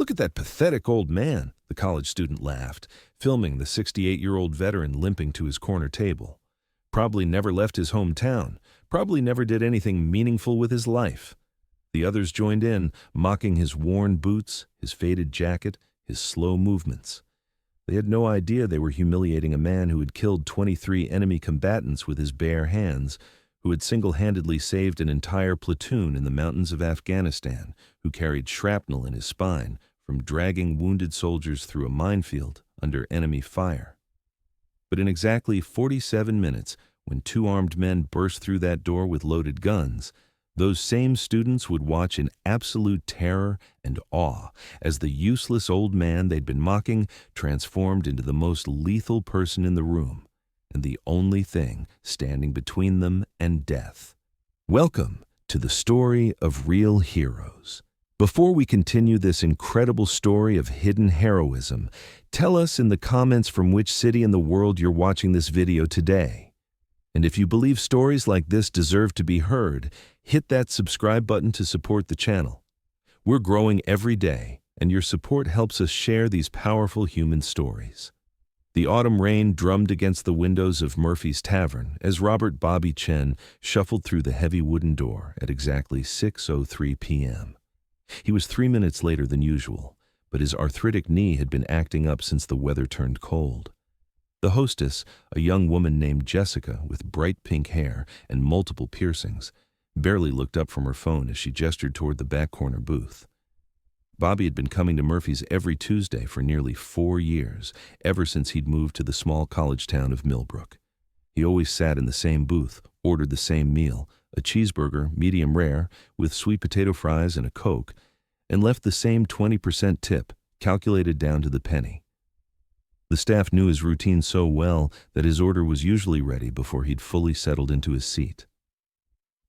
Look at that pathetic old man, the college student laughed, filming the 68-year-old veteran limping to his corner table. Probably never left his hometown, probably never did anything meaningful with his life. The others joined in, mocking his worn boots, his faded jacket, his slow movements. They had no idea they were humiliating a man who had killed 23 enemy combatants with his bare hands, who had single-handedly saved an entire platoon in the mountains of Afghanistan, who carried shrapnel in his spine from dragging wounded soldiers through a minefield under enemy fire. But in exactly 47 minutes, when two armed men burst through that door with loaded guns, those same students would watch in absolute terror and awe as the useless old man they'd been mocking transformed into the most lethal person in the room, and the only thing standing between them and death. Welcome to the story of real heroes. Before we continue this incredible story of hidden heroism, tell us in the comments from which city in the world you're watching this video today. And if you believe stories like this deserve to be heard, hit that subscribe button to support the channel. We're growing every day, and your support helps us share these powerful human stories. The autumn rain drummed against the windows of Murphy's Tavern as Robert Bobby Chen shuffled through the heavy wooden door at exactly 6:03 p.m. He was 3 minutes later than usual, but his arthritic knee had been acting up since the weather turned cold. The hostess, a young woman named Jessica with bright pink hair and multiple piercings, barely looked up from her phone as she gestured toward the back corner booth. Bobby had been coming to Murphy's every Tuesday for nearly 4 years, ever since he'd moved to the small college town of Millbrook. He always sat in the same booth, ordered the same meal, a cheeseburger, medium rare, with sweet potato fries and a Coke, and left the same 20% tip, calculated down to the penny. The staff knew his routine so well that his order was usually ready before he'd fully settled into his seat.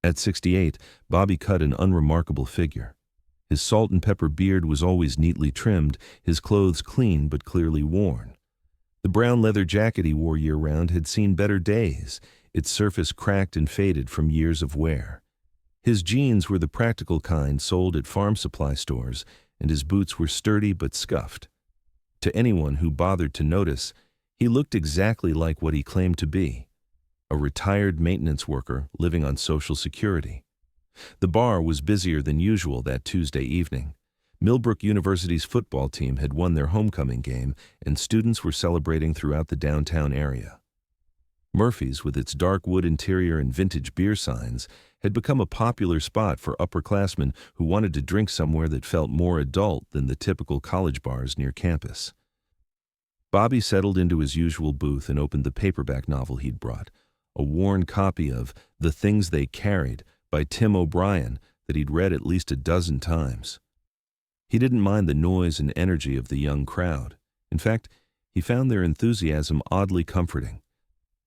At 68, Bobby cut an unremarkable figure. His salt and pepper beard was always neatly trimmed, his clothes clean but clearly worn. The brown leather jacket he wore year-round had seen better days, its surface cracked and faded from years of wear. His jeans were the practical kind sold at farm supply stores, and his boots were sturdy but scuffed. To anyone who bothered to notice, he looked exactly like what he claimed to be, a retired maintenance worker living on Social Security. The bar was busier than usual that Tuesday evening. Millbrook University's football team had won their homecoming game, and students were celebrating throughout the downtown area. Murphy's, with its dark wood interior and vintage beer signs, had become a popular spot for upperclassmen who wanted to drink somewhere that felt more adult than the typical college bars near campus. Bobby settled into his usual booth and opened the paperback novel he'd brought, a worn copy of The Things They Carried by Tim O'Brien that he'd read at least a dozen times. He didn't mind the noise and energy of the young crowd. In fact, he found their enthusiasm oddly comforting.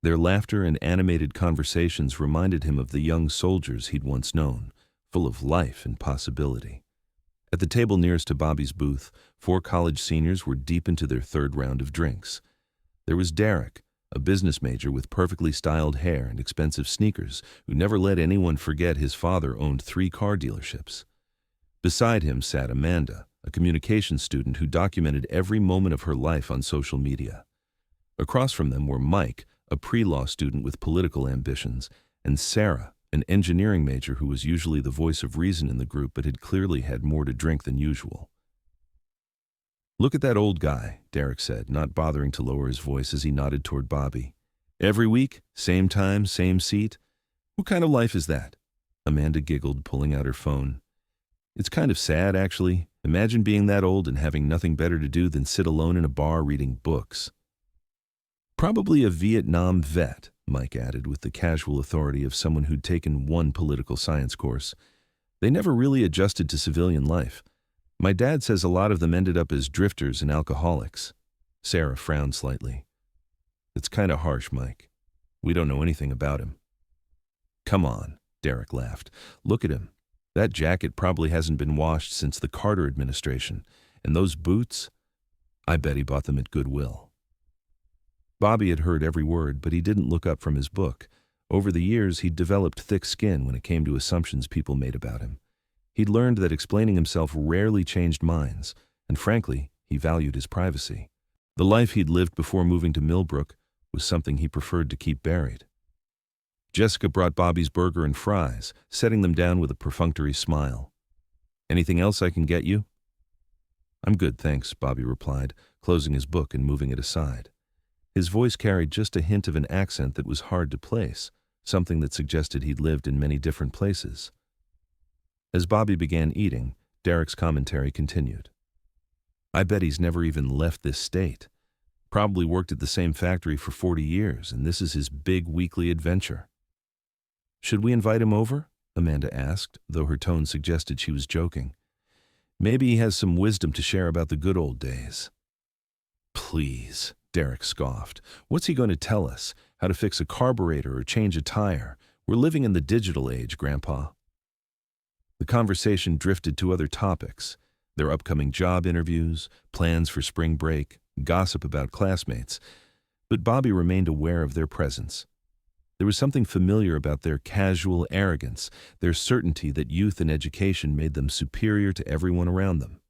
Their laughter and animated conversations reminded him of the young soldiers he'd once known, full of life and possibility. At the table nearest to Bobby's booth, 4 college seniors were deep into their 3rd round of drinks. There was Derek, a business major with perfectly styled hair and expensive sneakers, who never let anyone forget his father owned 3 car dealerships. Beside him sat Amanda, a communications student who documented every moment of her life on social media. Across from them were Mike, a pre-law student with political ambitions, and Sarah, an engineering major who was usually the voice of reason in the group but had clearly had more to drink than usual. "Look at that old guy," Derek said, not bothering to lower his voice as he nodded toward Bobby. "Every week, same time, same seat. What kind of life is that?" Amanda giggled, pulling out her phone. "It's kind of sad, actually. Imagine being that old and having nothing better to do than sit alone in a bar reading books." "Probably a Vietnam vet," Mike added with the casual authority of someone who'd taken one political science course. "They never really adjusted to civilian life. My dad says a lot of them ended up as drifters and alcoholics." Sarah frowned slightly. "It's kind of harsh, Mike. We don't know anything about him." "Come on," Derek laughed. "Look at him. That jacket probably hasn't been washed since the Carter administration. And those boots? I bet he bought them at Goodwill." Bobby had heard every word, but he didn't look up from his book. Over the years, he'd developed thick skin when it came to assumptions people made about him. He'd learned that explaining himself rarely changed minds, and frankly, he valued his privacy. The life he'd lived before moving to Millbrook was something he preferred to keep buried. Jessica brought Bobby's burger and fries, setting them down with a perfunctory smile. "Anything else I can get you?" "I'm good, thanks," Bobby replied, closing his book and moving it aside. His voice carried just a hint of an accent that was hard to place, something that suggested he'd lived in many different places. As Bobby began eating, Derek's commentary continued. "I bet he's never even left this state. Probably worked at the same factory for 40 years, and this is his big weekly adventure." "Should we invite him over?" Amanda asked, though her tone suggested she was joking. "Maybe he has some wisdom to share about the good old days." "Please," Derek scoffed. "What's he going to tell us? How to fix a carburetor or change a tire? We're living in the digital age, Grandpa." The conversation drifted to other topics: their upcoming job interviews, plans for spring break, gossip about classmates. But Bobby remained aware of their presence. There was something familiar about their casual arrogance, their certainty that youth and education made them superior to everyone around them.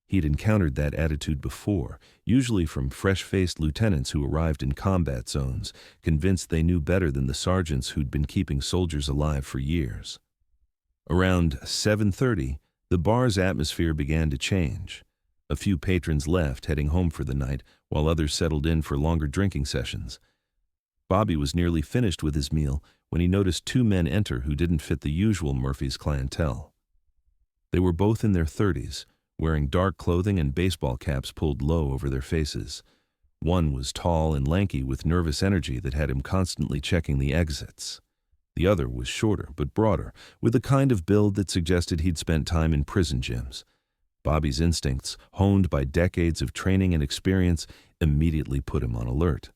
He'd encountered that attitude before, usually from fresh-faced lieutenants who arrived in combat zones, convinced they knew better than the sergeants who'd been keeping soldiers alive for years. Around 7:30, the bar's atmosphere began to change. A few patrons left, heading home for the night, while others settled in for longer drinking sessions. Bobby was nearly finished with his meal when he noticed two men enter who didn't fit the usual Murphy's clientele. They were both in their 30s, wearing dark clothing and baseball caps pulled low over their faces. One was tall and lanky with nervous energy that had him constantly checking the exits. The other was shorter but broader, with a kind of build that suggested he'd spent time in prison gyms. Bobby's instincts, honed by decades of training and experience, immediately put him on alert.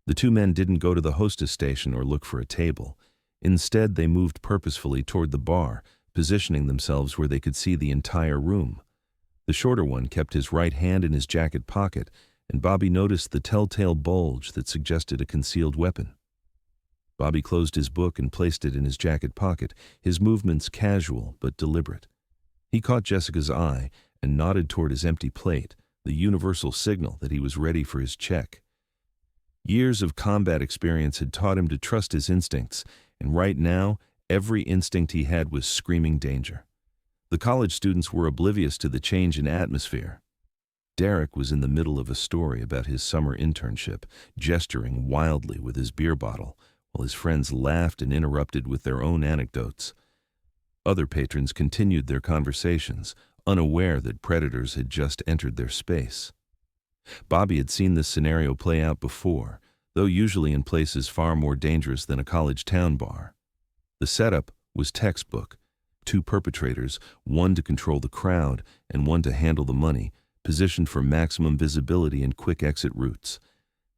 The two men didn't go to the hostess station or look for a table. Instead, they moved purposefully toward the bar, positioning themselves where they could see the entire room. The shorter one kept his right hand in his jacket pocket, and Bobby noticed the telltale bulge that suggested a concealed weapon. Bobby closed his book and placed it in his jacket pocket, his movements casual but deliberate. He caught Jessica's eye and nodded toward his empty plate, the universal signal that he was ready for his check. Years of combat experience had taught him to trust his instincts, and right now, every instinct he had was screaming danger. The college students were oblivious to the change in atmosphere. Derek was in the middle of a story about his summer internship, gesturing wildly with his beer bottle, while his friends laughed and interrupted with their own anecdotes. Other patrons continued their conversations, unaware that predators had just entered their space. Bobby had seen this scenario play out before, though usually in places far more dangerous than a college town bar. The setup was textbook: two perpetrators, one to control the crowd and one to handle the money, positioned for maximum visibility and quick exit routes.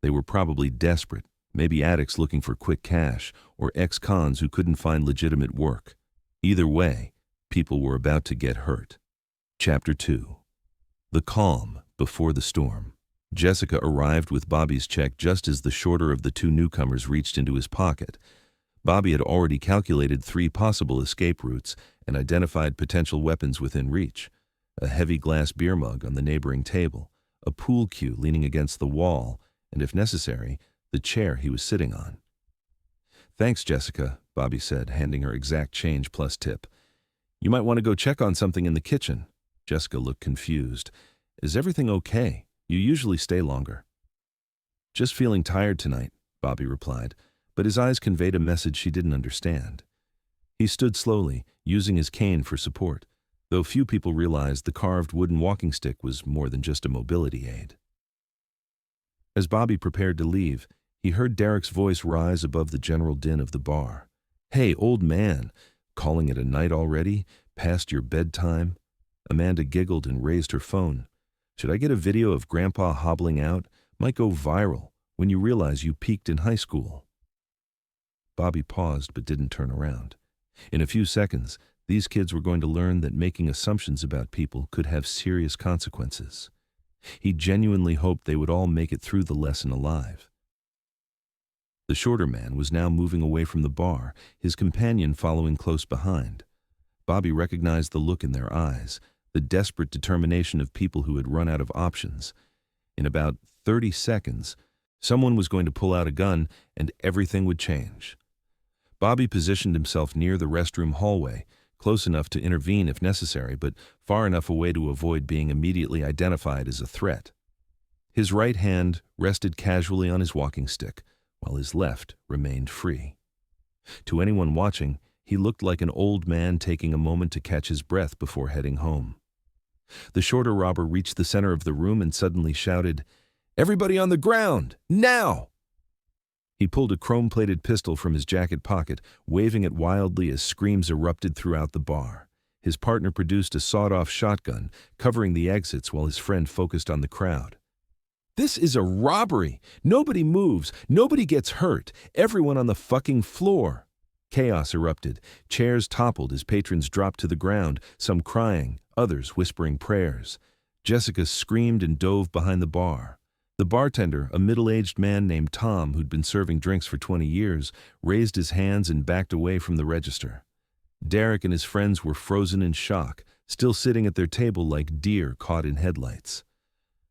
They were probably desperate, maybe addicts looking for quick cash, or ex-cons who couldn't find legitimate work. Either way, people were about to get hurt. Chapter 2. The calm before the storm. Jessica arrived with Bobby's check just as the shorter of the two newcomers reached into his pocket. Bobby had already calculated 3 possible escape routes and identified potential weapons within reach: a heavy glass beer mug on the neighboring table, a pool cue leaning against the wall, and if necessary, the chair he was sitting on. "Thanks, Jessica," Bobby said, handing her exact change plus tip. "You might want to go check on something in the kitchen." Jessica looked confused. "Is everything okay? You usually stay longer." "Just feeling tired tonight," Bobby replied, but his eyes conveyed a message she didn't understand. He stood slowly, using his cane for support, though few people realized the carved wooden walking stick was more than just a mobility aid. As Bobby prepared to leave, he heard Derek's voice rise above the general din of the bar. "Hey, old man, calling it a night already? Past your bedtime?" Amanda giggled and raised her phone. "Should I get a video of Grandpa hobbling out? Might go viral when you realize you peaked in high school." Bobby paused but didn't turn around. In a few seconds, these kids were going to learn that making assumptions about people could have serious consequences. He genuinely hoped they would all make it through the lesson alive. The shorter man was now moving away from the bar, his companion following close behind. Bobby recognized the look in their eyes, the desperate determination of people who had run out of options. In about 30 seconds, someone was going to pull out a gun and everything would change. Bobby positioned himself near the restroom hallway, close enough to intervene if necessary, but far enough away to avoid being immediately identified as a threat. His right hand rested casually on his walking stick, while his left remained free. To anyone watching, he looked like an old man taking a moment to catch his breath before heading home. The shorter robber reached the center of the room and suddenly shouted, "Everybody on the ground, now!" He pulled a chrome-plated pistol from his jacket pocket, waving it wildly as screams erupted throughout the bar. His partner produced a sawed-off shotgun, covering the exits while his friend focused on the crowd. "This is a robbery! Nobody moves! Nobody gets hurt! Everyone on the fucking floor!" Chaos erupted. Chairs toppled as patrons dropped to the ground, some crying, others whispering prayers. Jessica screamed and dove behind the bar. The bartender, a middle-aged man named Tom who'd been serving drinks for 20 years, raised his hands and backed away from the register. Derek and his friends were frozen in shock, still sitting at their table like deer caught in headlights.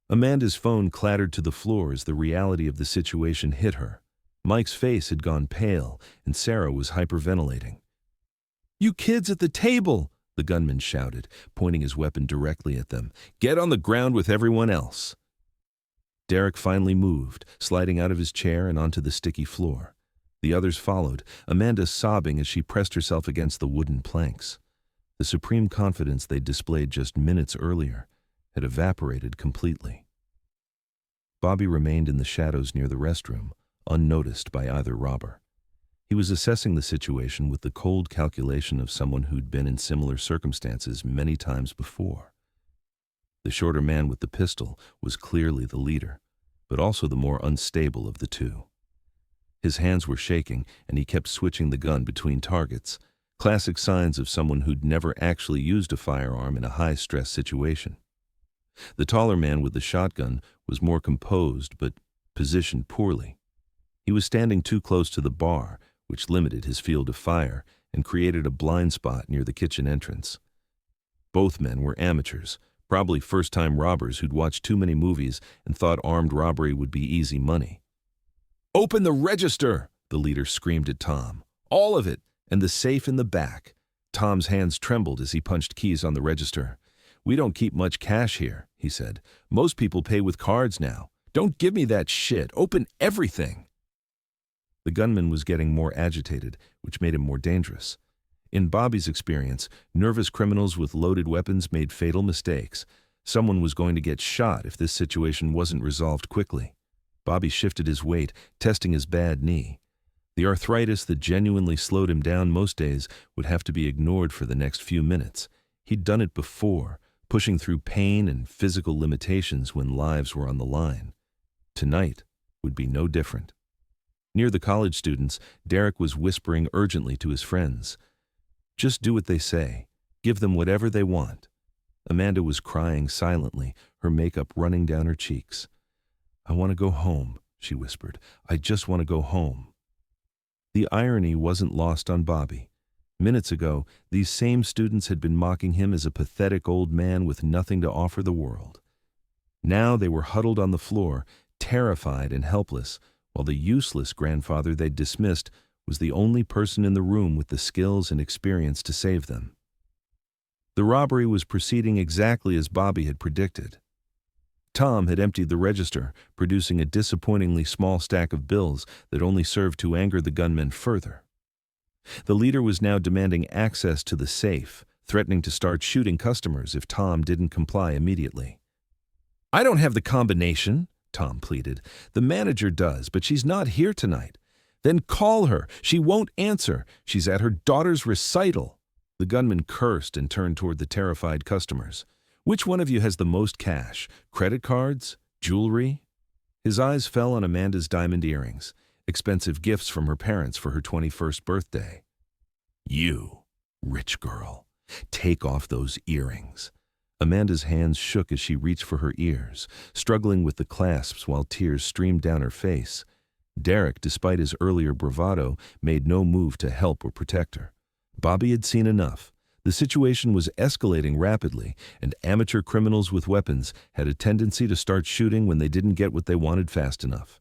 Amanda's phone clattered to the floor as the reality of the situation hit her. Mike's face had gone pale, and Sarah was hyperventilating. "You kids at the table!" the gunman shouted, pointing his weapon directly at them. "Get on the ground with everyone else!" Derek finally moved, sliding out of his chair and onto the sticky floor. The others followed, Amanda sobbing as she pressed herself against the wooden planks. The supreme confidence they'd displayed just minutes earlier had evaporated completely. Bobby remained in the shadows near the restroom, unnoticed by either robber. He was assessing the situation with the cold calculation of someone who'd been in similar circumstances many times before. The shorter man with the pistol was clearly the leader, but also the more unstable of the two. His hands were shaking, and he kept switching the gun between targets, classic signs of someone who'd never actually used a firearm in a high-stress situation. The taller man with the shotgun was more composed, but positioned poorly. He was standing too close to the bar, which limited his field of fire and created a blind spot near the kitchen entrance. Both men were amateurs, probably first-time robbers who'd watched too many movies and thought armed robbery would be easy money. "Open the register!" the leader screamed at Tom. "All of it, and the safe in the back." Tom's hands trembled as he punched keys on the register. "We don't keep much cash here," he said. "Most people pay with cards now. Don't give me that shit. Open everything." The gunman was getting more agitated, which made him more dangerous. In Bobby's experience, nervous criminals with loaded weapons made fatal mistakes. Someone was going to get shot if this situation wasn't resolved quickly. Bobby shifted his weight, testing his bad knee. The arthritis that genuinely slowed him down most days would have to be ignored for the next few minutes. He'd done it before, pushing through pain and physical limitations when lives were on the line. Tonight would be no different. Near the college students, Derek was whispering urgently to his friends. "Just do what they say. Give them whatever they want." Amanda was crying silently, her makeup running down her cheeks. "I want to go home," she whispered. "I just want to go home." The irony wasn't lost on Bobby. Minutes ago, these same students had been mocking him as a pathetic old man with nothing to offer the world. Now they were huddled on the floor, terrified and helpless, while the useless grandfather they'd dismissed was the only person in the room with the skills and experience to save them. The robbery was proceeding exactly as Bobby had predicted. Tom had emptied the register, producing a disappointingly small stack of bills that only served to anger the gunmen further. The leader was now demanding access to the safe, threatening to start shooting customers if Tom didn't comply immediately. "I don't have the combination," Tom pleaded. "The manager does, but she's not here tonight." "Then call her. She won't answer. She's at her daughter's recital." The gunman cursed and turned toward the terrified customers. "Which one of you has the most cash? Credit cards? Jewelry?" His eyes fell on Amanda's diamond earrings, expensive gifts from her parents for her 21st birthday. "You, rich girl, take off those earrings." Amanda's hands shook as she reached for her ears, struggling with the clasps while tears streamed down her face. Derek, despite his earlier bravado, made no move to help or protect her. Bobby had seen enough. The situation was escalating rapidly, and amateur criminals with weapons had a tendency to start shooting when they didn't get what they wanted fast enough.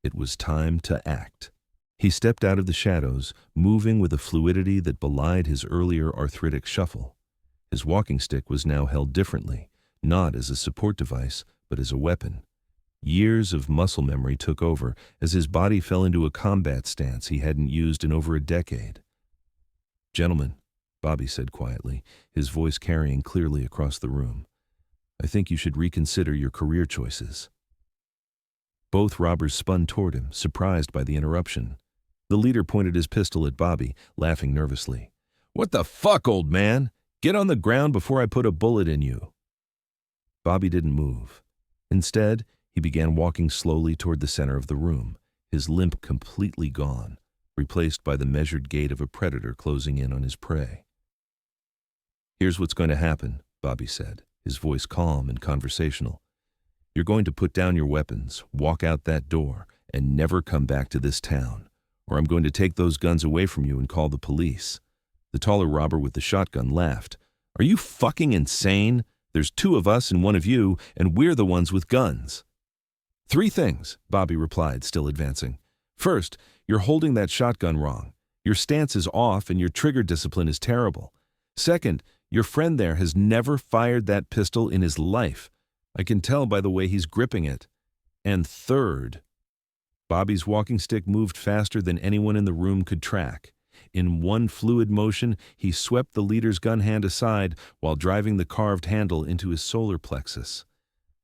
It was time to act. He stepped out of the shadows, moving with a fluidity that belied his earlier arthritic shuffle. His walking stick was now held differently, not as a support device, but as a weapon. Years of muscle memory took over as his body fell into a combat stance he hadn't used in over a decade. "Gentlemen," Bobby said quietly, his voice carrying clearly across the room, "I think you should reconsider your career choices." Both robbers spun toward him, surprised by the interruption. The leader pointed his pistol at Bobby, laughing nervously. "What the fuck, old man? Get on the ground before I put a bullet in you." Bobby didn't move. Instead, he began walking slowly toward the center of the room, his limp completely gone, replaced by the measured gait of a predator closing in on his prey. "Here's what's going to happen," Bobby said, his voice calm and conversational. "You're going to put down your weapons, walk out that door, and never come back to this town, or I'm going to take those guns away from you and call the police." The taller robber with the shotgun laughed. "Are you fucking insane? There's two of us and one of you, and we're the ones with guns." "Three things," Bobby replied, still advancing. "First, you're holding that shotgun wrong. Your stance is off and your trigger discipline is terrible. Second, your friend there has never fired that pistol in his life. I can tell by the way he's gripping it. And third," Bobby's walking stick moved faster than anyone in the room could track. In one fluid motion, he swept the leader's gun hand aside while driving the carved handle into his solar plexus.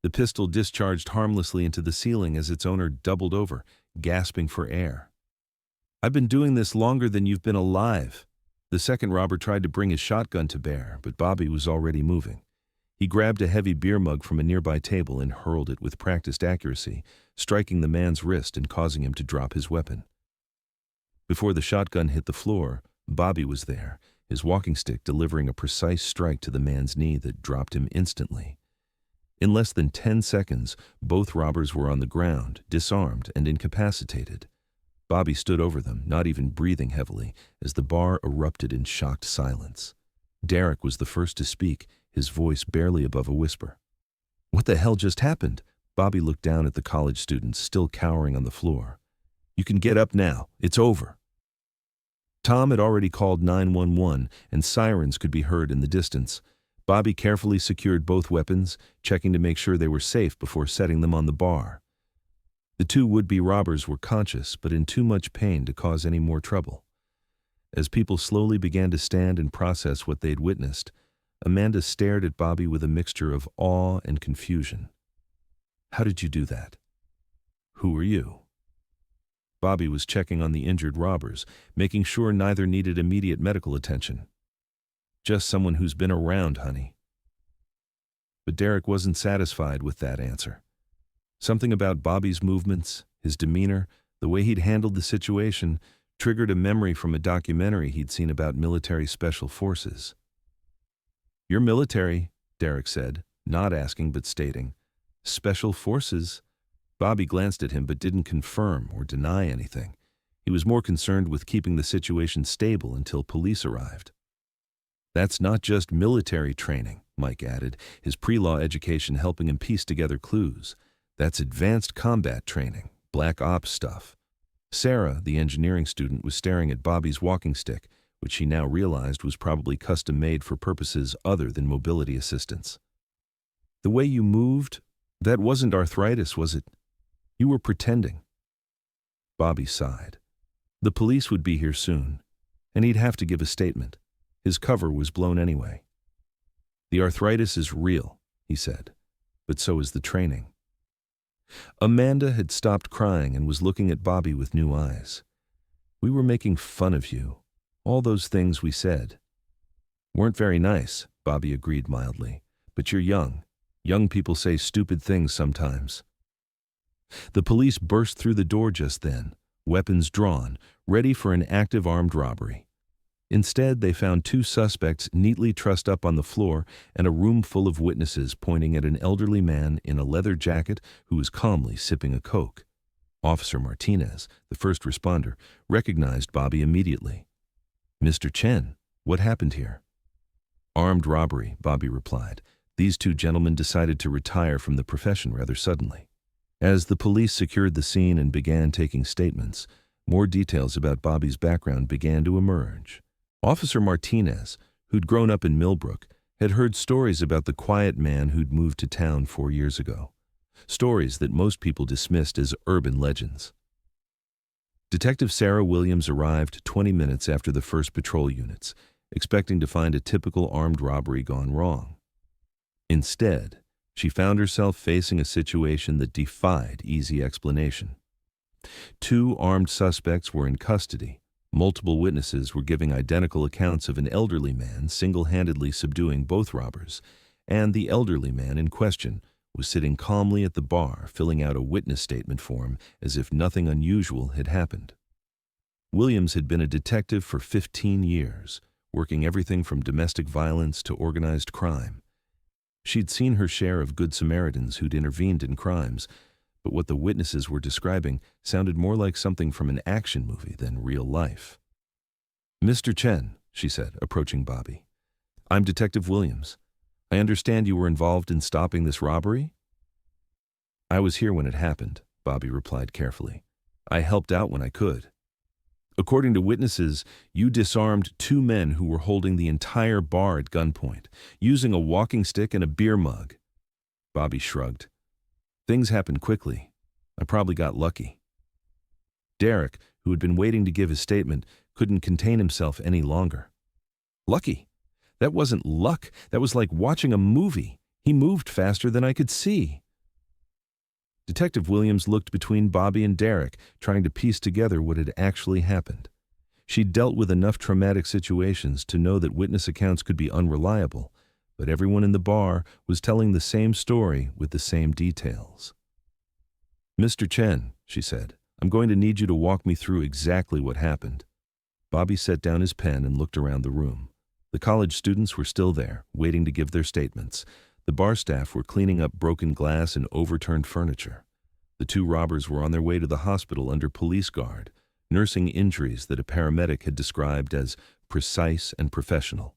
The pistol discharged harmlessly into the ceiling as its owner doubled over, gasping for air. "I've been doing this longer than you've been alive." The second robber tried to bring his shotgun to bear, but Bobby was already moving. He grabbed a heavy beer mug from a nearby table and hurled it with practiced accuracy, striking the man's wrist and causing him to drop his weapon. Before the shotgun hit the floor, Bobby was there, his walking stick delivering a precise strike to the man's knee that dropped him instantly. In less than 10 seconds, both robbers were on the ground, disarmed and incapacitated. Bobby stood over them, not even breathing heavily, as the bar erupted in shocked silence. Derek was the first to speak, his voice barely above a whisper. "What the hell just happened?" Bobby looked down at the college students still cowering on the floor. "You can get up now. It's over." Tom had already called 911, and sirens could be heard in the distance. Bobby carefully secured both weapons, checking to make sure they were safe before setting them on the bar. The two would-be robbers were conscious, but in too much pain to cause any more trouble. As people slowly began to stand and process what they'd witnessed, Amanda stared at Bobby with a mixture of awe and confusion. "How did you do that? Who are you?" Bobby was checking on the injured robbers, making sure neither needed immediate medical attention. "Just someone who's been around, honey." But Derek wasn't satisfied with that answer. Something about Bobby's movements, his demeanor, the way he'd handled the situation, triggered a memory from a documentary he'd seen about military special forces. "You're military," Derek said, not asking but stating. "Special forces?" Bobby glanced at him but didn't confirm or deny anything. He was more concerned with keeping the situation stable until police arrived. "That's not just military training," Mike added, his pre-law education helping him piece together clues. "That's advanced combat training, black ops stuff." Sarah, the engineering student, was staring at Bobby's walking stick, which she now realized was probably custom-made for purposes other than mobility assistance. "The way you moved, that wasn't arthritis, was it? You were pretending." Bobby sighed. The police would be here soon, and he'd have to give a statement. His cover was blown anyway. "The arthritis is real," he said, "but so is the training." Amanda had stopped crying and was looking at Bobby with new eyes. "We were making fun of you. All those things we said." "Weren't very nice," Bobby agreed mildly. "But you're young. Young people say stupid things sometimes." The police burst through the door just then, weapons drawn, ready for an active armed robbery. Instead, they found two suspects neatly trussed up on the floor and a room full of witnesses pointing at an elderly man in a leather jacket who was calmly sipping a Coke. Officer Martinez, the first responder, recognized Bobby immediately. "Mr. Chen, what happened here?" Armed robbery, Bobby replied. These two gentlemen decided to retire from the profession rather suddenly. As the police secured the scene and began taking statements, more details about Bobby's background began to emerge. Officer Martinez, who'd grown up in Millbrook, had heard stories about the quiet man who'd moved to town 4 years ago. Stories that most people dismissed as urban legends. Detective Sarah Williams arrived 20 minutes after the first patrol units, expecting to find a typical armed robbery gone wrong. Instead, she found herself facing a situation that defied easy explanation. 2 armed suspects were in custody. Multiple witnesses were giving identical accounts of an elderly man single-handedly subduing both robbers, and the elderly man in question was sitting calmly at the bar filling out a witness statement form as if nothing unusual had happened. Williams had been a detective for 15 years, working everything from domestic violence to organized crime. She'd seen her share of good Samaritans who'd intervened in crimes, but what the witnesses were describing sounded more like something from an action movie than real life. "Mr. Chen," she said, approaching Bobby, "I'm Detective Williams. I understand you were involved in stopping this robbery?" "I was here when it happened," Bobby replied carefully. "I helped out when I could." "According to witnesses, you disarmed 2 men who were holding the entire bar at gunpoint, using a walking stick and a beer mug." Bobby shrugged. "Things happened quickly. I probably got lucky." Derek, who had been waiting to give his statement, couldn't contain himself any longer. "Lucky? That wasn't luck. That was like watching a movie. He moved faster than I could see." Detective Williams looked between Bobby and Derek, trying to piece together what had actually happened. She'd dealt with enough traumatic situations to know that witness accounts could be unreliable, but everyone in the bar was telling the same story with the same details. "Mr. Chen," she said, "I'm going to need you to walk me through exactly what happened." Bobby set down his pen and looked around the room. The college students were still there, waiting to give their statements. The bar staff were cleaning up broken glass and overturned furniture. The 2 robbers were on their way to the hospital under police guard, nursing injuries that a paramedic had described as precise and professional.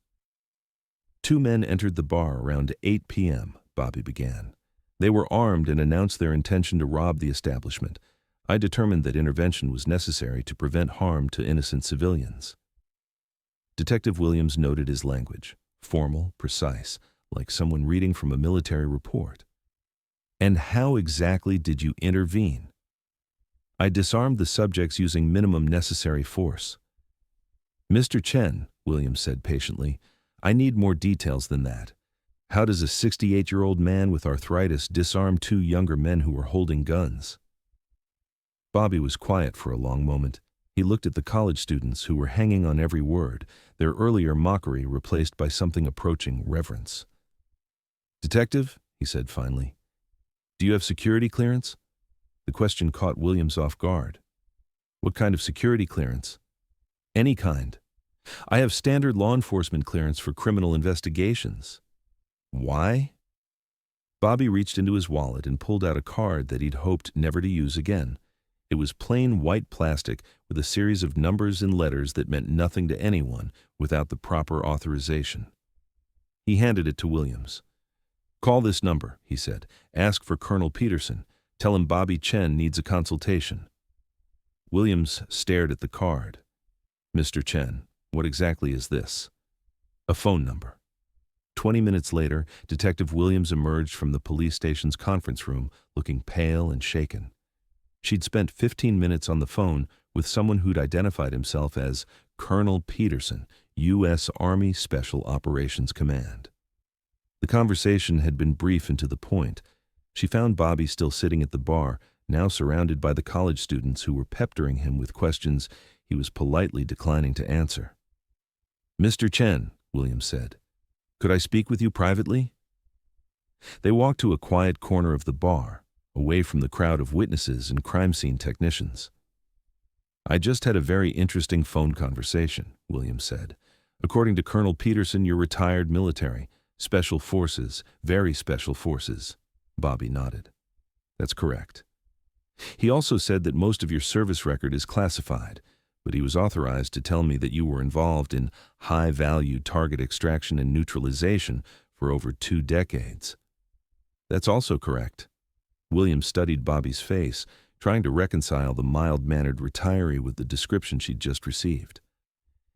2 men entered the bar around 8 p.m., Bobby began. They were armed and announced their intention to rob the establishment. I determined that intervention was necessary to prevent harm to innocent civilians. Detective Williams noted his language, formal, precise, like someone reading from a military report. "And how exactly did you intervene?" "I disarmed the subjects using minimum necessary force." "Mr. Chen," Williams said patiently, "I need more details than that. How does a 68-year-old man with arthritis disarm 2 younger men who were holding guns?" Bobby was quiet for a long moment. He looked at the college students who were hanging on every word, their earlier mockery replaced by something approaching reverence. "Detective," he said finally, "do you have security clearance?" The question caught Williams off guard. "What kind of security clearance?" "Any kind. I have standard law enforcement clearance for criminal investigations." "Why?" Bobby reached into his wallet and pulled out a card that he'd hoped never to use again. It was plain white plastic with a series of numbers and letters that meant nothing to anyone without the proper authorization. He handed it to Williams. "Call this number," he said. "Ask for Colonel Peterson. Tell him Bobby Chen needs a consultation." Williams stared at the card. "Mr. Chen, what exactly is this?" "A phone number." 20 minutes later, Detective Williams emerged from the police station's conference room looking pale and shaken. She'd spent 15 minutes on the phone with someone who'd identified himself as Colonel Peterson, U.S. Army Special Operations Command. The conversation had been brief and to the point. She found Bobby still sitting at the bar, now surrounded by the college students who were pestering him with questions he was politely declining to answer. "Mr. Chen," Williams said, "could I speak with you privately?" They walked to a quiet corner of the bar, away from the crowd of witnesses and crime scene technicians. "I just had a very interesting phone conversation," Williams said. "According to Colonel Peterson, you're retired military, special forces, very special forces." Bobby nodded. "That's correct." "He also said that most of your service record is classified, but he was authorized to tell me that you were involved in high-value target extraction and neutralization for over 2 decades. That's also correct. William studied Bobby's face, trying to reconcile the mild-mannered retiree with the description she'd just received.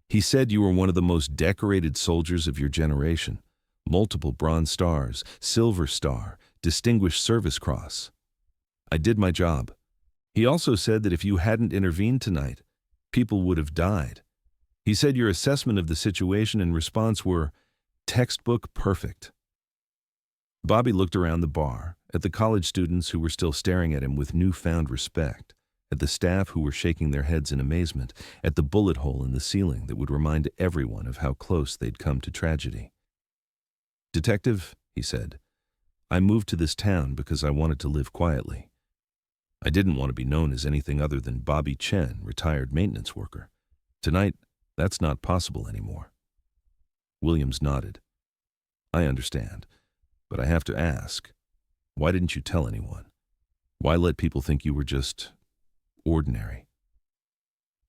He said you were one of the most decorated soldiers of your generation. Multiple Bronze Stars, Silver Star, Distinguished Service Cross. I did my job. He also said that if you hadn't intervened tonight, people would have died. He said your assessment of the situation and response were textbook perfect. Bobby looked around the bar, at the college students who were still staring at him with newfound respect, at the staff who were shaking their heads in amazement, at the bullet hole in the ceiling that would remind everyone of how close they'd come to tragedy. "Detective," he said, "I moved to this town because I wanted to live quietly. I didn't want to be known as anything other than Bobby Chen, retired maintenance worker. Tonight, that's not possible anymore." Williams nodded. "I understand, but I have to ask, why didn't you tell anyone? Why let people think you were just ordinary?"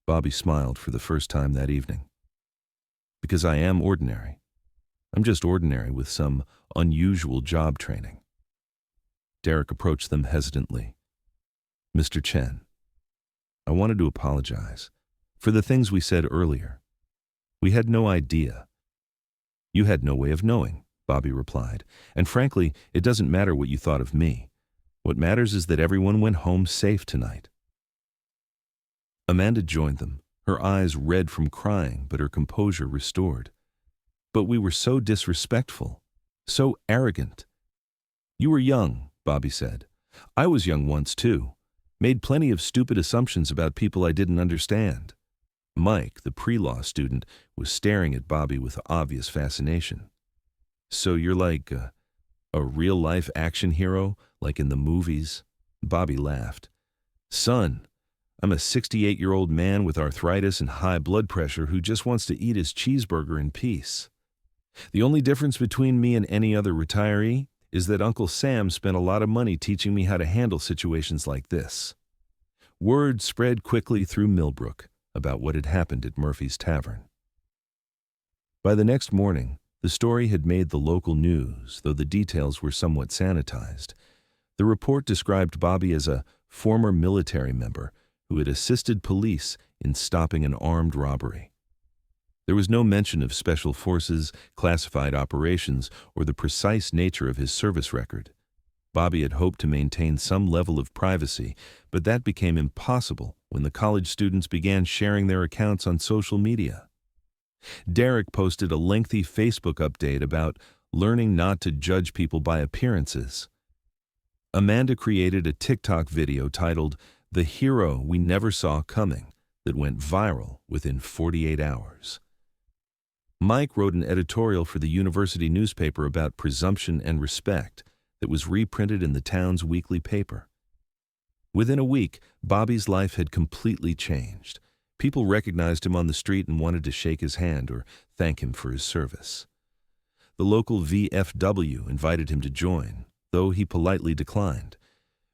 Bobby smiled for the first time that evening. "Because I am ordinary. I'm just ordinary with some unusual job training." Derek approached them hesitantly. "Mr. Chen, I wanted to apologize for the things we said earlier. We had no idea." "You had no way of knowing," Bobby replied, "and frankly, it doesn't matter what you thought of me. What matters is that everyone went home safe tonight." Amanda joined them, her eyes red from crying, but her composure restored. "But we were so disrespectful, so arrogant." "You were young," Bobby said. "I was young once too. Made plenty of stupid assumptions about people I didn't understand." Mike, the pre-law student, was staring at Bobby with obvious fascination. "So you're like a real-life action hero, like in the movies?" Bobby laughed. "Son, I'm a 68-year-old man with arthritis and high blood pressure who just wants to eat his cheeseburger in peace. The only difference between me and any other retiree is that Uncle Sam spent a lot of money teaching me how to handle situations like this." Word spread quickly through Millbrook about what had happened at Murphy's Tavern. By the next morning, the story had made the local news, though the details were somewhat sanitized. The report described Bobby as a former military member who had assisted police in stopping an armed robbery. There was no mention of special forces, classified operations, or the precise nature of his service record. Bobby had hoped to maintain some level of privacy, but that became impossible when the college students began sharing their accounts on social media. Derek posted a lengthy Facebook update about learning not to judge people by appearances. Amanda created a TikTok video titled "The Hero We Never Saw Coming" that went viral within 48 hours. Mike wrote an editorial for the university newspaper about presumption and respect that was reprinted in the town's weekly paper. Within a week, Bobby's life had completely changed. People recognized him on the street and wanted to shake his hand or thank him for his service. The local VFW invited him to join, though he politely declined.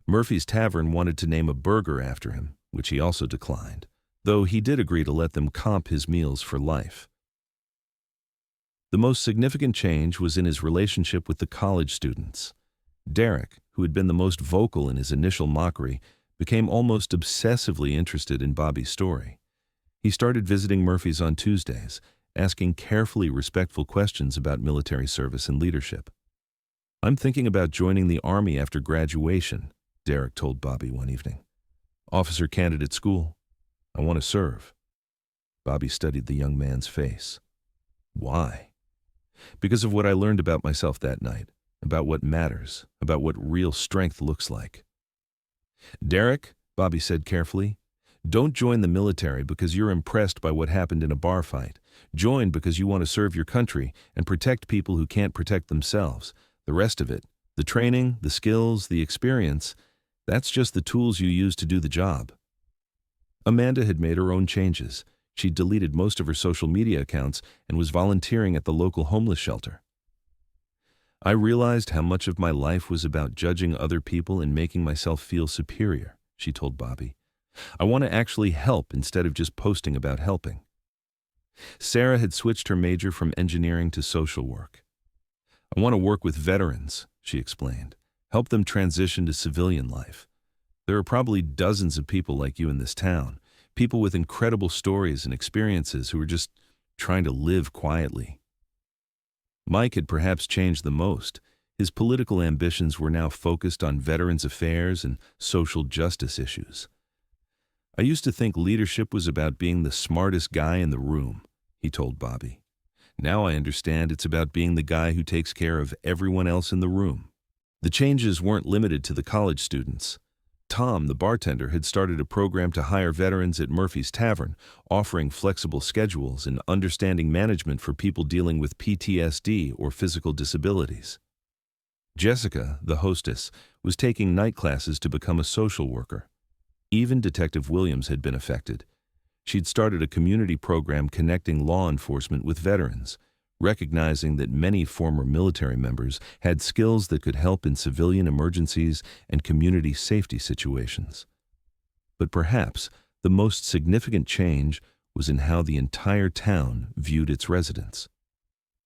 Murphy's Tavern wanted to name a burger after him, which he also declined, though he did agree to let them comp his meals for life. The most significant change was in his relationship with the college students. Derek, who had been the most vocal in his initial mockery, became almost obsessively interested in Bobby's story. He started visiting Murphy's on Tuesdays, asking carefully respectful questions about military service and leadership. "I'm thinking about joining the Army after graduation," Derek told Bobby one evening. "Officer candidate school. I want to serve." Bobby studied the young man's face. "Why?" "Because of what I learned about myself that night, about what matters, about what real strength looks like." "Derek," Bobby said carefully, "don't join the military because you're impressed by what happened in a bar fight. Join because you want to serve your country and protect people who can't protect themselves. The rest of it, the training, the skills, the experience, that's just the tools you use to do the job." Amanda had made her own changes. She deleted most of her social media accounts and was volunteering at the local homeless shelter. "I realized how much of my life was about judging other people and making myself feel superior," she told Bobby. I want to actually help instead of just posting about helping. Sarah had switched her major from engineering to social work. I want to work with veterans, she explained, help them transition to civilian life. There are probably dozens of people like you in this town, people with incredible stories and experiences who are just trying to live quietly. Mike had perhaps changed the most. His political ambitions were now focused on veterans affairs and social justice issues. I used to think leadership was about being the smartest guy in the room, he told Bobby. Now I understand it's about being the guy who takes care of everyone else in the room. The changes weren't limited to the college students. Tom, the bartender, had started a program to hire veterans at Murphy's Tavern, offering flexible schedules and understanding management for people dealing with PTSD or physical disabilities. Jessica, the hostess, was taking night classes to become a social worker. Even Detective Williams had been affected. She'd started a community program connecting law enforcement with veterans, recognizing that many former military members had skills that could help in civilian emergencies and community safety situations. But perhaps the most significant change was in how the entire town viewed its residents.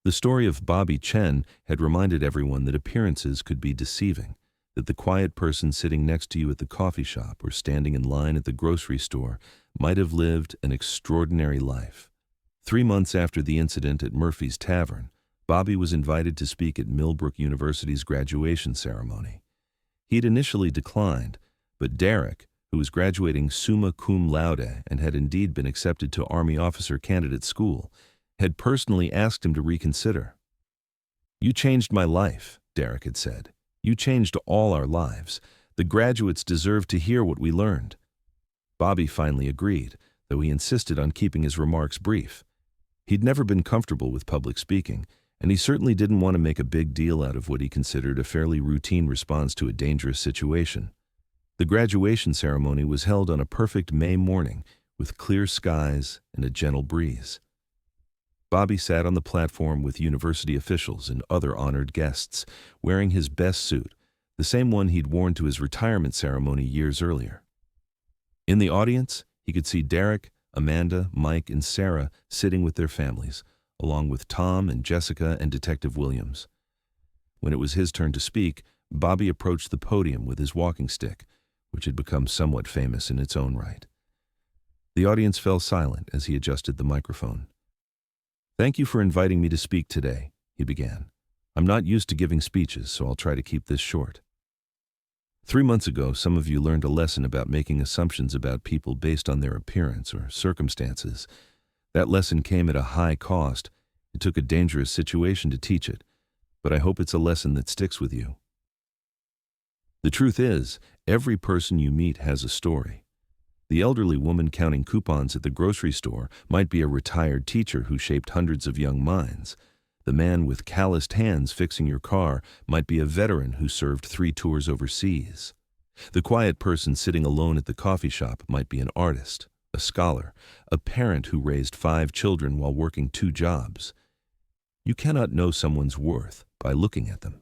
The story of Bobby Chen had reminded everyone that appearances could be deceiving, that the quiet person sitting next to you at the coffee shop or standing in line at the grocery store might have lived an extraordinary life. 3 months after the incident at Murphy's Tavern, Bobby was invited to speak at Millbrook University's graduation ceremony. He'd initially declined, but Derek, who was graduating summa cum laude and had indeed been accepted to Army Officer Candidate School, had personally asked him to reconsider. "You changed my life," Derek had said. "You changed all our lives. The graduates deserve to hear what we learned." Bobby finally agreed, though he insisted on keeping his remarks brief. He'd never been comfortable with public speaking, and he certainly didn't want to make a big deal out of what he considered a fairly routine response to a dangerous situation. The graduation ceremony was held on a perfect May morning, with clear skies and a gentle breeze. Bobby sat on the platform with university officials and other honored guests, wearing his best suit, the same one he'd worn to his retirement ceremony years earlier. In the audience, he could see Derek, Amanda, Mike, and Sarah sitting with their families, along with Tom and Jessica and Detective Williams. When it was his turn to speak, Bobby approached the podium with his walking stick, which had become somewhat famous in its own right. The audience fell silent as he adjusted the microphone. "Thank you for inviting me to speak today," he began. "I'm not used to giving speeches, so I'll try to keep this short. 3 months ago, some of you learned a lesson about making assumptions about people based on their appearance or circumstances. That lesson came at a high cost. It took a dangerous situation to teach it, but I hope it's a lesson that sticks with you. The truth is, every person you meet has a story. The elderly woman counting coupons at the grocery store might be a retired teacher who shaped hundreds of young minds. The man with calloused hands fixing your car might be a veteran who served 3 tours overseas. The quiet person sitting alone at the coffee shop might be an artist, a scholar, a parent who raised 5 children while working 2 jobs. You cannot know someone's worth by looking at them.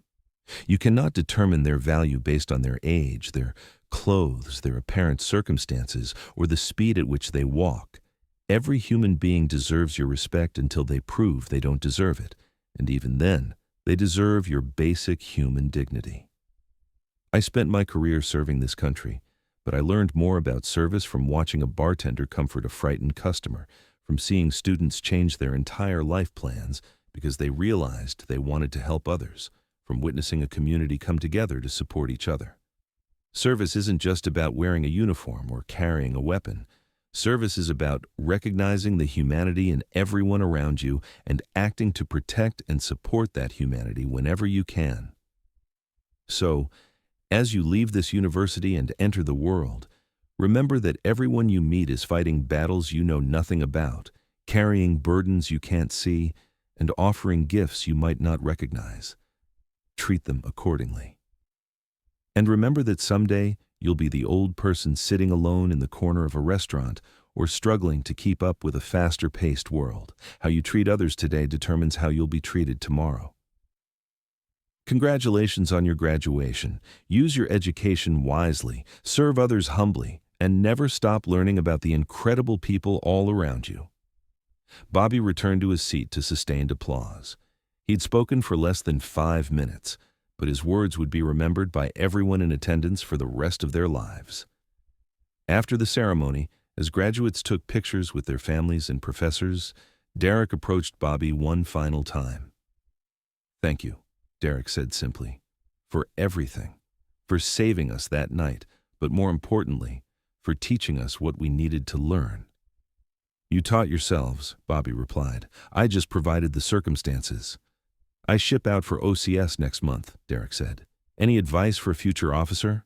You cannot determine their value based on their age, their clothes, their apparent circumstances, or the speed at which they walk. Every human being deserves your respect until they prove they don't deserve it. And even then, they deserve your basic human dignity. I spent my career serving this country, but I learned more about service from watching a bartender comfort a frightened customer, from seeing students change their entire life plans because they realized they wanted to help others, from witnessing a community come together to support each other. Service isn't just about wearing a uniform or carrying a weapon. Service is about recognizing the humanity in everyone around you and acting to protect and support that humanity whenever you can. So, as you leave this university and enter the world, remember that everyone you meet is fighting battles you know nothing about, carrying burdens you can't see, and offering gifts you might not recognize. Treat them accordingly. And remember that someday you'll be the old person sitting alone in the corner of a restaurant or struggling to keep up with a faster-paced world. How you treat others today determines how you'll be treated tomorrow. Congratulations on your graduation. Use your education wisely, serve others humbly, and never stop learning about the incredible people all around you. Bobby returned to his seat to sustained applause. He'd spoken for less than 5 minutes, but his words would be remembered by everyone in attendance for the rest of their lives. After the ceremony, as graduates took pictures with their families and professors, Derek approached Bobby one final time. "Thank you," Derek said simply, "for everything, for saving us that night, but more importantly, for teaching us what we needed to learn." "You taught yourselves," Bobby replied. "I just provided the circumstances." "I ship out for OCS next month," Derek said. "Any advice for a future officer?"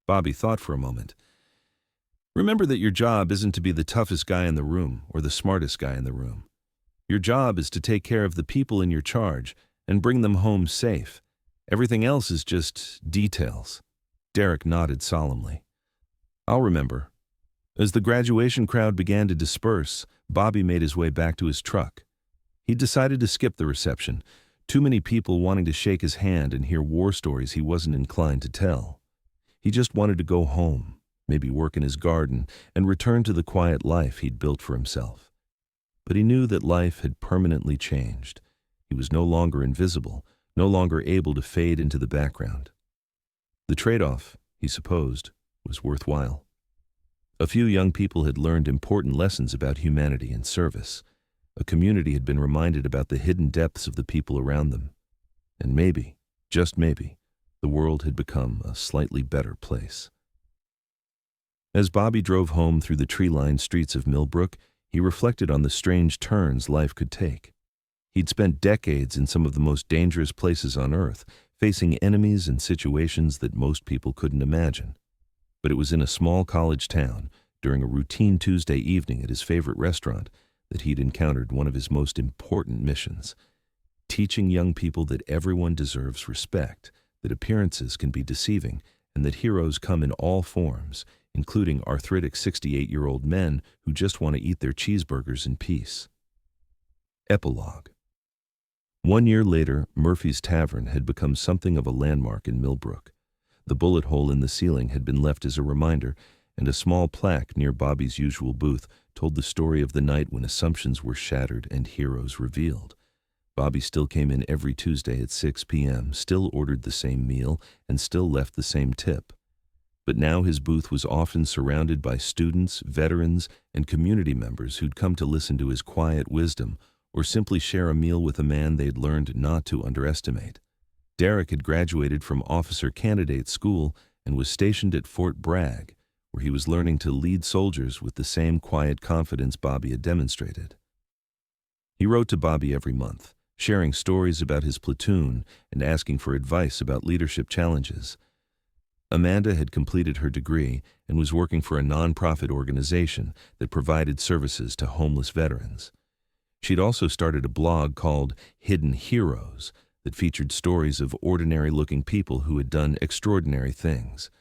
Bobby thought for a moment. "Remember that your job isn't to be the toughest guy in the room or the smartest guy in the room. Your job is to take care of the people in your charge and bring them home safe. Everything else is just details." Derek nodded solemnly. "I'll remember." As the graduation crowd began to disperse, Bobby made his way back to his truck. He decided to skip the reception, too many people wanting to shake his hand and hear war stories he wasn't inclined to tell. He just wanted to go home, maybe work in his garden, and return to the quiet life he'd built for himself. But he knew that life had permanently changed. He was no longer invisible, no longer able to fade into the background. The trade-off, he supposed, was worthwhile. A few young people had learned important lessons about humanity and service. A community had been reminded about the hidden depths of the people around them. And maybe, just maybe, the world had become a slightly better place. As Bobby drove home through the tree-lined streets of Millbrook, he reflected on the strange turns life could take. He'd spent decades in some of the most dangerous places on Earth, facing enemies and situations that most people couldn't imagine. But it was in a small college town, during a routine Tuesday evening at his favorite restaurant, that he'd encountered one of his most important missions: teaching young people that everyone deserves respect, that appearances can be deceiving, and that heroes come in all forms, including arthritic 68-year-old men who just want to eat their cheeseburgers in peace. Epilogue. 1 year later, Murphy's Tavern had become something of a landmark in Millbrook. The bullet hole in the ceiling had been left as a reminder, and a small plaque near Bobby's usual booth told the story of the night when assumptions were shattered and heroes revealed. Bobby still came in every Tuesday at 6 p.m., still ordered the same meal, and still left the same tip. But now his booth was often surrounded by students, veterans, and community members who'd come to listen to his quiet wisdom or simply share a meal with a man they'd learned not to underestimate. Derek had graduated from officer candidate school and was stationed at Fort Bragg, where he was learning to lead soldiers with the same quiet confidence Bobby had demonstrated. He wrote to Bobby every month, sharing stories about his platoon and asking for advice about leadership challenges. Amanda had completed her degree and was working for a nonprofit organization that provided services to homeless veterans. She'd also started a blog called Hidden Heroes that featured stories of ordinary-looking people who had done extraordinary things.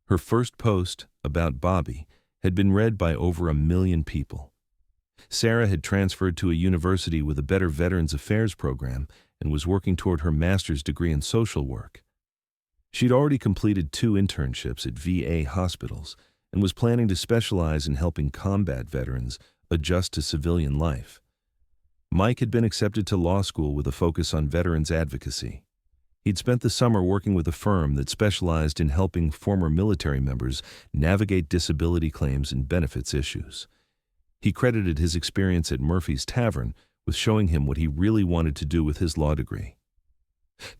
Her first post, about Bobby, had been read by over 1 million people. Sarah had transferred to a university with a better Veterans Affairs program and was working toward her master's degree in social work. She'd already completed 2 internships at VA hospitals and was planning to specialize in helping combat veterans adjust to civilian life. Mike had been accepted to law school with a focus on veterans advocacy. He'd spent the summer working with a firm that specialized in helping former military members navigate disability claims and benefits issues. He credited his experience at Murphy's Tavern with showing him what he really wanted to do with his law degree.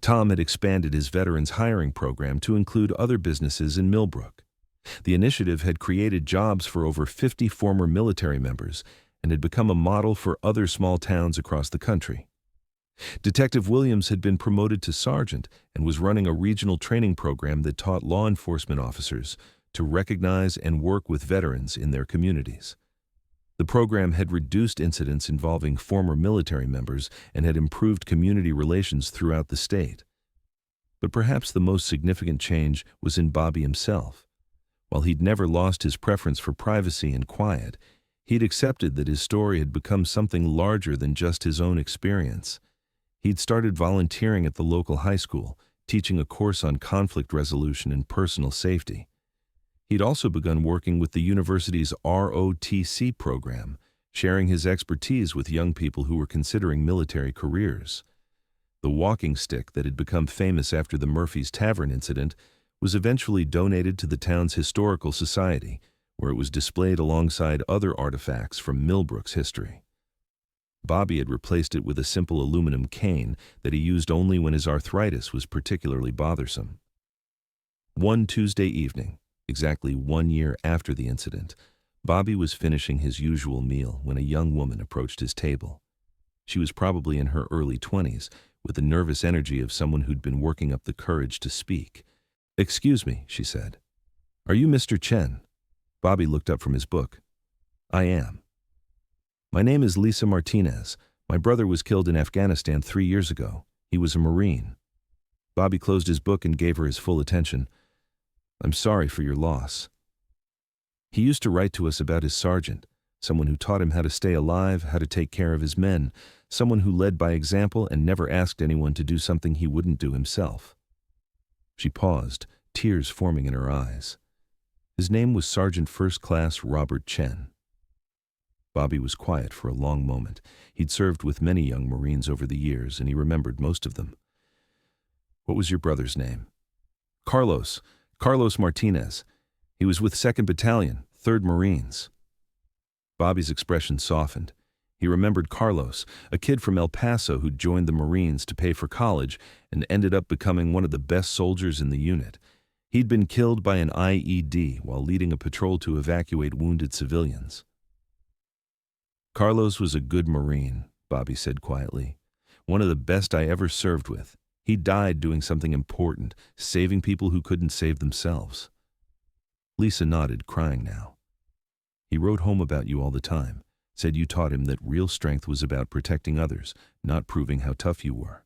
Tom had expanded his veterans hiring program to include other businesses in Millbrook. The initiative had created jobs for over 50 former military members and had become a model for other small towns across the country. Detective Williams had been promoted to sergeant and was running a regional training program that taught law enforcement officers to recognize and work with veterans in their communities. The program had reduced incidents involving former military members and had improved community relations throughout the state. But perhaps the most significant change was in Bobby himself. While he'd never lost his preference for privacy and quiet, he'd accepted that his story had become something larger than just his own experience. He'd started volunteering at the local high school, teaching a course on conflict resolution and personal safety. He'd also begun working with the university's ROTC program, sharing his expertise with young people who were considering military careers. The walking stick that had become famous after the Murphy's Tavern incident was eventually donated to the town's historical society, where it was displayed alongside other artifacts from Millbrook's history. Bobby had replaced it with a simple aluminum cane that he used only when his arthritis was particularly bothersome. One Tuesday evening, exactly 1 year after the incident, Bobby was finishing his usual meal when a young woman approached his table. She was probably in her early 20s, with the nervous energy of someone who'd been working up the courage to speak. "Excuse me," she said. "Are you Mr. Chen?" Bobby looked up from his book. "I am." "My name is Lisa Martinez. My brother was killed in Afghanistan 3 years ago. He was a Marine." Bobby closed his book and gave her his full attention. "I'm sorry for your loss. He used to write to us about his sergeant, someone who taught him how to stay alive, how to take care of his men, someone who led by example and never asked anyone to do something he wouldn't do himself." She paused, tears forming in her eyes. His name was Sergeant First Class Robert Chen. Bobby was quiet for a long moment. He'd served with many young Marines over the years, and he remembered most of them. "What was your brother's name?" Carlos Martinez. He was with 2nd Battalion, 3rd Marines." Bobby's expression softened. He remembered Carlos, a kid from El Paso who'd joined the Marines to pay for college and ended up becoming one of the best soldiers in the unit. He'd been killed by an IED while leading a patrol to evacuate wounded civilians. "Carlos was a good Marine," Bobby said quietly. "One of the best I ever served with. He died doing something important, saving people who couldn't save themselves." Lisa nodded, crying now. "He wrote home about you all the time, said you taught him that real strength was about protecting others, not proving how tough you were.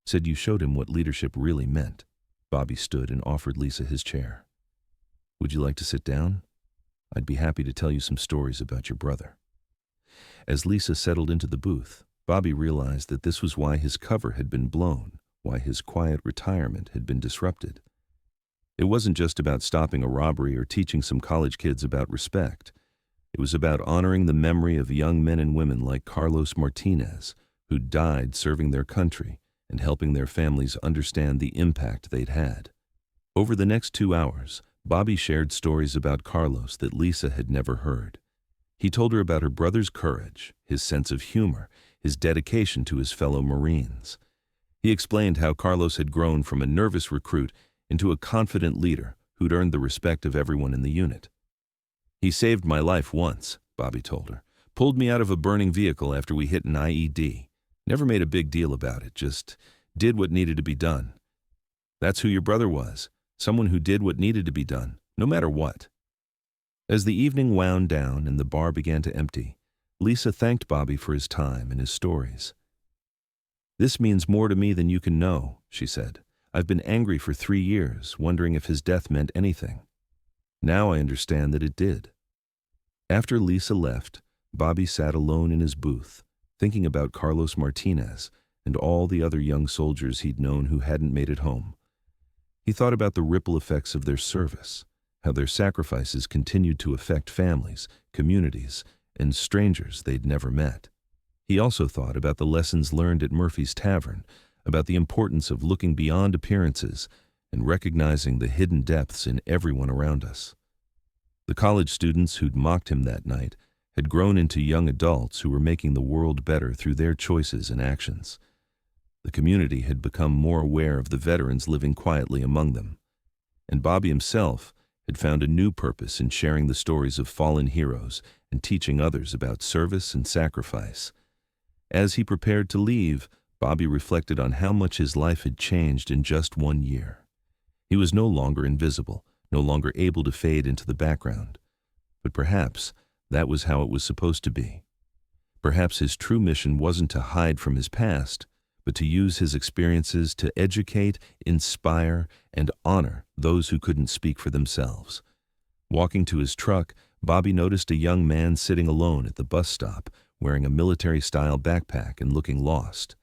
Said you showed him what leadership really meant." Bobby stood and offered Lisa his chair. "Would you like to sit down? I'd be happy to tell you some stories about your brother." As Lisa settled into the booth, Bobby realized that this was why his cover had been blown, why his quiet retirement had been disrupted. It wasn't just about stopping a robbery or teaching some college kids about respect. It was about honoring the memory of young men and women like Carlos Martinez, who died serving their country and helping their families understand the impact they'd had. Over the next 2 hours, Bobby shared stories about Carlos that Lisa had never heard. He told her about her brother's courage, his sense of humor, his dedication to his fellow Marines. He explained how Carlos had grown from a nervous recruit into a confident leader who'd earned the respect of everyone in the unit. "He saved my life once," Bobby told her. "Pulled me out of a burning vehicle after we hit an IED. Never made a big deal about it, just did what needed to be done. That's who your brother was, someone who did what needed to be done, no matter what." As the evening wound down and the bar began to empty, Lisa thanked Bobby for his time and his stories. "This means more to me than you can know," she said. "I've been angry for 3 years, wondering if his death meant anything. Now I understand that it did." After Lisa left, Bobby sat alone in his booth, thinking about Carlos Martinez and all the other young soldiers he'd known who hadn't made it home. He thought about the ripple effects of their service, how their sacrifices continued to affect families, communities, and strangers they'd never met. He also thought about the lessons learned at Murphy's Tavern, about the importance of looking beyond appearances and recognizing the hidden depths in everyone around us. The college students who'd mocked him that night had grown into young adults who were making the world better through their choices and actions. The community had become more aware of the veterans living quietly among them, and Bobby himself had found a new purpose in sharing the stories of fallen heroes and teaching others about service and sacrifice. As he prepared to leave, Bobby reflected on how much his life had changed in just 1 year. He was no longer invisible, no longer able to fade into the background. But perhaps that was how it was supposed to be. Perhaps his true mission wasn't to hide from his past, but to use his experiences to educate, inspire, and honor those who couldn't speak for themselves. Walking to his truck, Bobby noticed a young man sitting alone at the bus stop, wearing a military-style backpack and looking lost.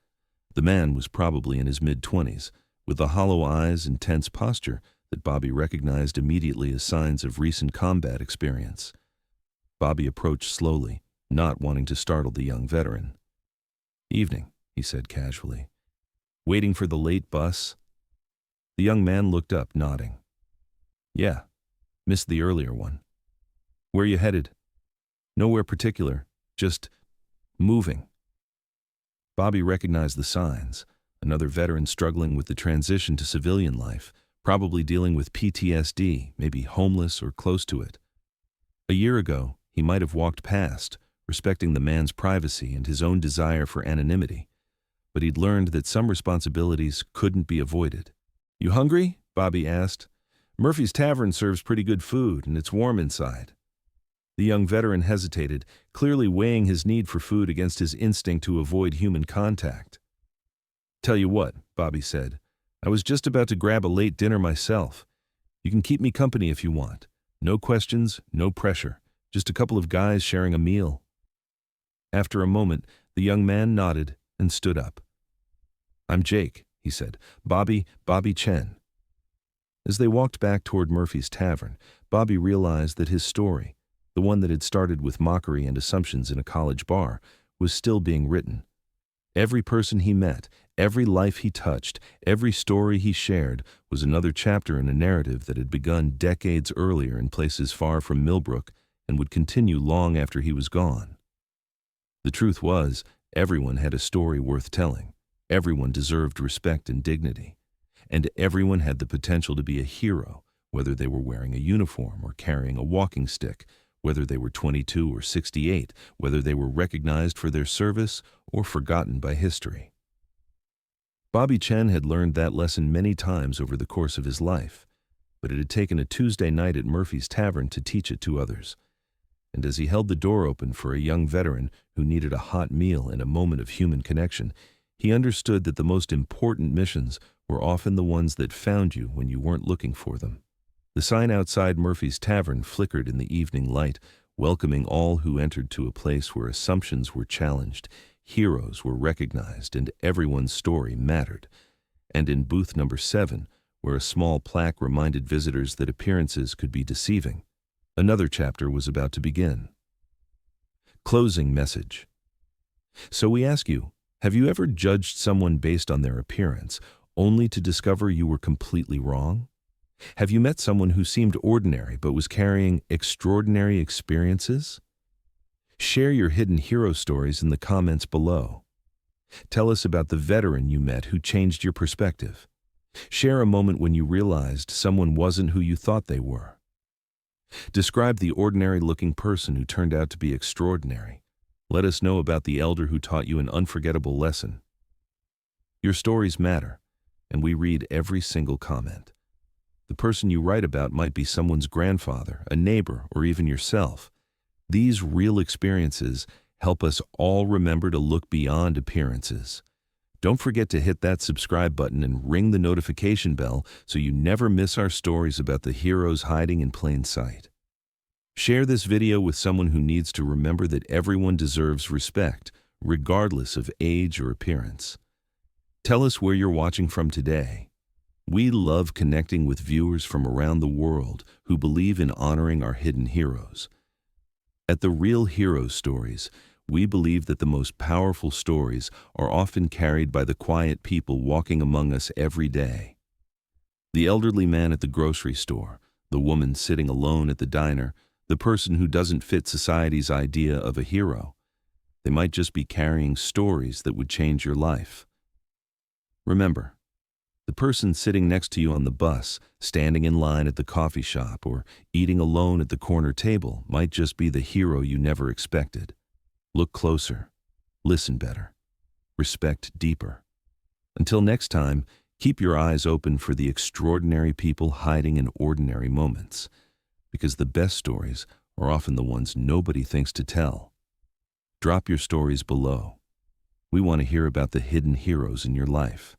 The man was probably in his mid-20s, with the hollow eyes and tense posture that Bobby recognized immediately as signs of recent combat experience. Bobby approached slowly, not wanting to startle the young veteran. "Evening," he said casually. "Waiting for the late bus?" The young man looked up, nodding. "Yeah, missed the earlier one." "Where you headed?" "Nowhere particular, just moving." Bobby recognized the signs. Another veteran struggling with the transition to civilian life, probably dealing with PTSD, maybe homeless or close to it. A year ago, he might have walked past, respecting the man's privacy and his own desire for anonymity. But he'd learned that some responsibilities couldn't be avoided. "You hungry?" Bobby asked. "Murphy's Tavern serves pretty good food, and it's warm inside." The young veteran hesitated, clearly weighing his need for food against his instinct to avoid human contact. "Tell you what," Bobby said, "I was just about to grab a late dinner myself. You can keep me company if you want. No questions, no pressure. Just a couple of guys sharing a meal." After a moment, the young man nodded and stood up. "I'm Jake," he said. Bobby Chen." As they walked back toward Murphy's Tavern, Bobby realized that his story, the one that had started with mockery and assumptions in a college bar, was still being written. Every person he met, every life he touched, every story he shared was another chapter in a narrative that had begun decades earlier in places far from Millbrook and would continue long after he was gone. The truth was, everyone had a story worth telling. Everyone deserved respect and dignity. And everyone had the potential to be a hero, whether they were wearing a uniform or carrying a walking stick, whether they were 22 or 68, whether they were recognized for their service or forgotten by history. Bobby Chen had learned that lesson many times over the course of his life, but it had taken a Tuesday night at Murphy's Tavern to teach it to others. And as he held the door open for a young veteran who needed a hot meal and a moment of human connection, he understood that the most important missions were often the ones that found you when you weren't looking for them. The sign outside Murphy's Tavern flickered in the evening light, welcoming all who entered to a place where assumptions were challenged, heroes were recognized, and everyone's story mattered. And in booth number 7, where a small plaque reminded visitors that appearances could be deceiving, another chapter was about to begin. Closing message. So we ask you, have you ever judged someone based on their appearance, only to discover you were completely wrong? Have you met someone who seemed ordinary but was carrying extraordinary experiences? Share your hidden hero stories in the comments below. Tell us about the veteran you met who changed your perspective. Share a moment when you realized someone wasn't who you thought they were. Describe the ordinary-looking person who turned out to be extraordinary. Let us know about the elder who taught you an unforgettable lesson. Your stories matter, and we read every single comment. The person you write about might be someone's grandfather, a neighbor, or even yourself. These real experiences help us all remember to look beyond appearances. Don't forget to hit that subscribe button and ring the notification bell so you never miss our stories about the heroes hiding in plain sight. Share this video with someone who needs to remember that everyone deserves respect, regardless of age or appearance. Tell us where you're watching from today. We love connecting with viewers from around the world who believe in honoring our hidden heroes. At The Real Hero Stories, we believe that the most powerful stories are often carried by the quiet people walking among us every day. The elderly man at the grocery store, the woman sitting alone at the diner, the person who doesn't fit society's idea of a hero. They might just be carrying stories that would change your life. Remember, the person sitting next to you on the bus, standing in line at the coffee shop, or eating alone at the corner table might just be the hero you never expected. Look closer, listen better, respect deeper. Until next time, keep your eyes open for the extraordinary people hiding in ordinary moments, because the best stories are often the ones nobody thinks to tell. Drop your stories below. We want to hear about the hidden heroes in your life.